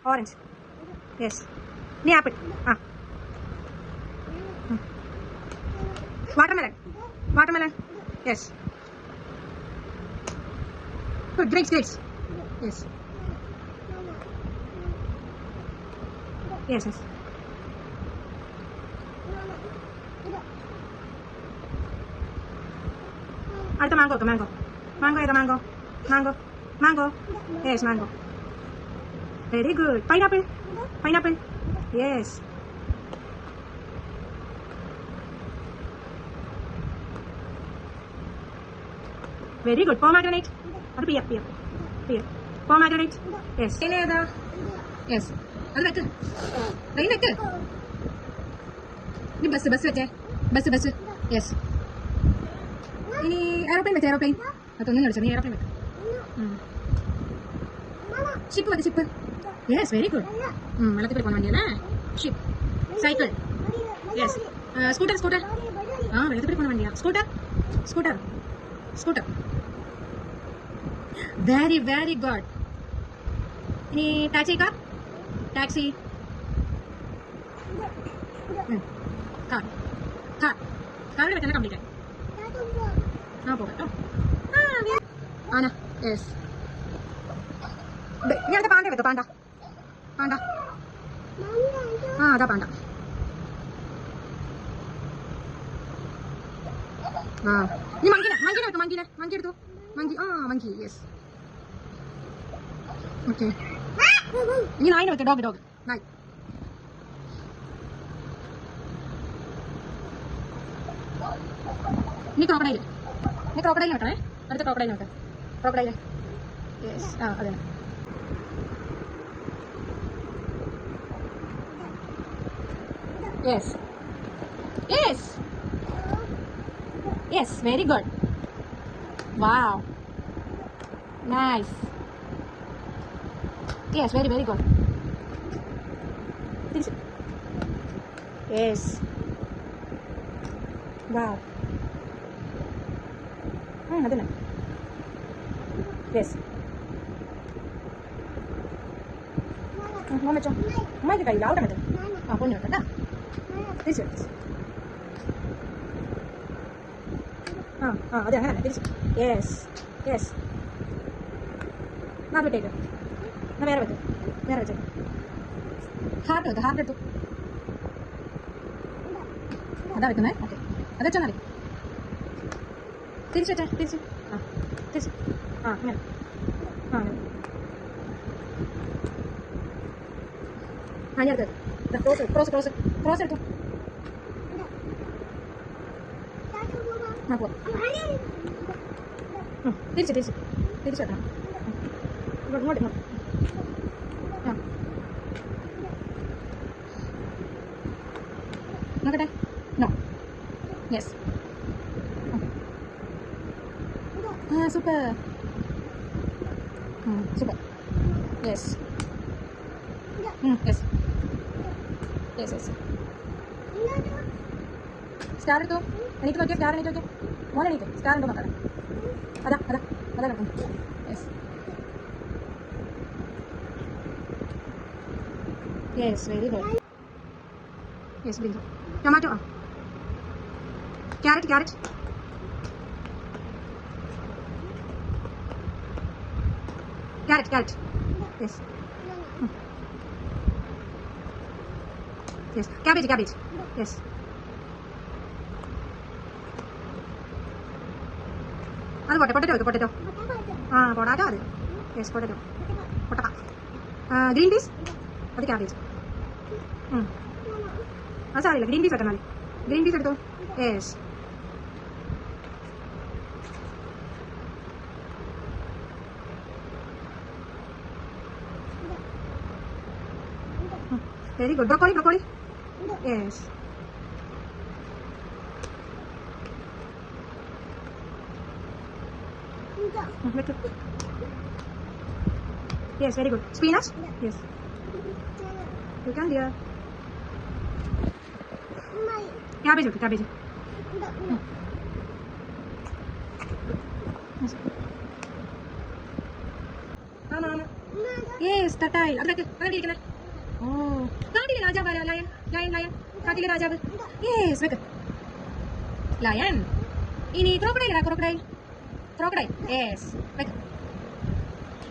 Orange. Yes. Ni apple. Ah. Watermelon. Watermelon. Yes. Good. Grapes. Grapes. Yes. Yes. Yes. അടുത്ത mango ഒക്കെ mango mango ഏതാ mango mango mango yes mango very good pineapple pineapple yes very good pomegranate അത് pear pear pear pomegranate yes ഇനി ഏതാ yes അത് വെക്ക് rain വെക്ക് ഇനി ബസ് ബസ് വെച്ചേ ബസ് ബസ് യെസ് ഇനി എയറോപ്ലെയിൻ വെച്ചേ എയറോപ്ലെയിൻ അതൊന്നും കളിച്ചു നീ എയറോപ്ലെയിൻ വെക്ക് ഷിപ്പ് വെക്ക് ഷിപ്പ് യെസ് വെരി ഗുഡ് വെള്ളത്തിൽ പോകാൻ വേണ്ടിയല്ലേ ship cycle yes scooter scooter ആ വെള്ളത്തിൽ പോകാൻ വേണ്ടിയാ scooter scooter scooter very very good ഇനി taxi car taxi car car കാറിൽ വെച്ചാൽ കംപ്ലീറ്റ് ആ പോകട്ടോ ആന യെസ് ഞാൻ പാണ്ട വെക്കോ പാണ്ട പാണ്ട ആ അതാ പാണ്ട ആ നീ മങ്കിനെ മങ്കിനെ വെക്കോ മങ്കിനെ മങ്കി എടുത്തു മങ്കി ആ മങ്കി യെസ് ഓക്കെ ഇനി നായിനെ വെക്കോ ഡോഗ് ഡോഗ് നായ് ഇനി ക്രോക്കഡൈൽ നീ ക്രോക്കഡൈൽ വെക്കണേ അടുത്ത ക്രോക്കഡൈൽ വെക്കാം ക്രോക്കഡൈൽ യെസ് ആ അതെ yes yes yes very good wow nice yes very very good തിരിച്ച് യെസ് വാവ് അതന്നെ യെസ് വെച്ചോ അമ്മയ്ക്ക് കഴിയില്ല അവിടെ മറ്റേ ആ പൊന്നു വെക്കട്ടാ തിരിച്ചു ആ ആ അതെ അങ്ങനെ തിരിച്ചു യെസ് യെസ് അത് വിട്ടേക്ക് എന്നാൽ വേറെ വെക്കും വേറെ വെച്ചോ ഹാർട്ട് വെക്കും ഹാർട്ട് എടുത്തു അതാ വെക്കുന്നേ ഓക്കെ അത് വെച്ചാൽ മതി തിരിച്ചു വെച്ചാ തിരിച്ചു ആ തിരിച്ചു ആ അങ്ങനെ ആ അങ്ങനെ ആ ഞാൻ എടുത്തു ക്രോസ് ക്രോസ് ക്രോസ് ക്രോസ് എടുത്തു ആ പോവാം തിരിച്ച് തിരിച്ച് തിരിച്ചു വെക്കണം ഇങ്ങോട്ട് ഇങ്ങോട്ട് ഇങ്ങോട്ട് ആ നോക്കട്ടെ നോ യെസ് ആ super super yes yes yes yes star എടുത്തു എണീറ്റ് നോക്കിയോ സ്റ്റാർ എണീറ്റ് നോക്കിയോ മോനെ എണീറ്റ് സ്റ്റാർ ഉണ്ടോ നോക്കാം അതാ അതാ അതാ നോക്കാം yes yes very good yes Bindu tomato ആ carrot carrot carrot carrot yes yes cabbage cabbage yes അത് പോട്ടെ പൊട്ടറ്റോ വെക്ക് പൊട്ടറ്റോ ആ പൊടാറ്റോ അത് യെസ് പൊട്ടറ്റോ പൊട്ടക്ക ഗ്രീൻ പീസ് അത് ക്യാബേജ് അത് സാറില്ല ഗ്രീൻ പീസ് വെക്കാൻ മതി ഗ്രീൻ പീസ് എടുത്തോ yes very good broccoli broccoli yes Yes, very good. Spinach? Yes. You can, dear. Cabbage, okay, cabbage. Yes. Mama. Yes, turtle. അതൊക്കെ ഓ കാട്ടിലെ രാജാവ് ആരാ? ലയൺ ലയൺ ലയൺ കാട്ടിലെ രാജാവ്. യെസ് വെക്ക് ലയൺ. ഇനി ക്രോക്കഡൈൽ ആരാ? Crocodile crocodile. യെസ് വെക്ക്.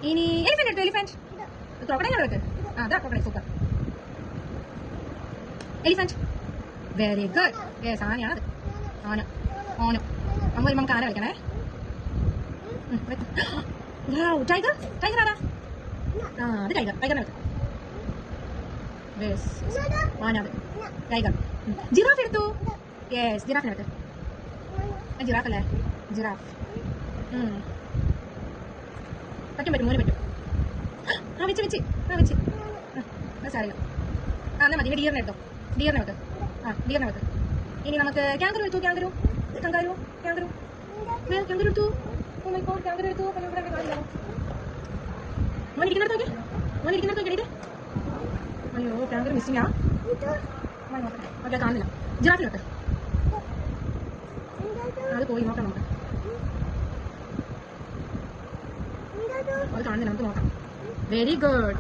ഇനി എലിഫന്റ് എടുത്തു. എലിഫന്റ് ക്രോക്കഡൈൽ വെക്ക്. അതാ crocodile. Super. Elephant very good. Yes ആനയാണത്. ആന ഓന. അമ്മ വരുമ്പോൾ നമുക്ക് ആന കളിക്കണേ. ടൈഗർ ടൈഗർ ആരാ? അത് ടൈഗർ. ടൈഗറിനെ വെക്ക്. മാനാവ് ടൈഗർ. ജിറാഫ് എടുത്തു. യെസ് ജിറാഫിനെ വെക്ക്. ജിറാഫ് അല്ലേ? ജിറാഫ്. പറ്റും പറ്റും മോന് പറ്റും. വെച്ച് വെച്ച് വെച്ച് സാരില്ല. എന്നാൽ മതി. ഡിയറിനെ എടുത്തോ. ഡിയറിനെ വെക്ക്. ഡിയറിനെ വെക്ക്. ഇനി നമുക്ക് ക്യാങ്കറു എടുത്തു. ക്യാങ്കറു കങ്കാരു ക്യാങ്കറു ക്യാങ്കറു എടുത്തു. ഓ മൈ ഗോഡ് ക്യാങ്കറു എടുത്തു. മോൻ ഇരിക്കുന്നിടത്ത് നോക്കി. മോൻ ഇരിക്കുന്നിടത്ത് നോക്കിയിട്ട്. അയ്യോ ക്യാങ്കർ മിസ്സിംഗ് ആ. ഓക്കെ കാണുന്നില്ല. ജിറാഫിൽ വെക്ക്. അത് പോയി നോക്കാം നമുക്ക്. അത് കാണുന്നില്ല. നമുക്ക് നോക്കാം. Very good.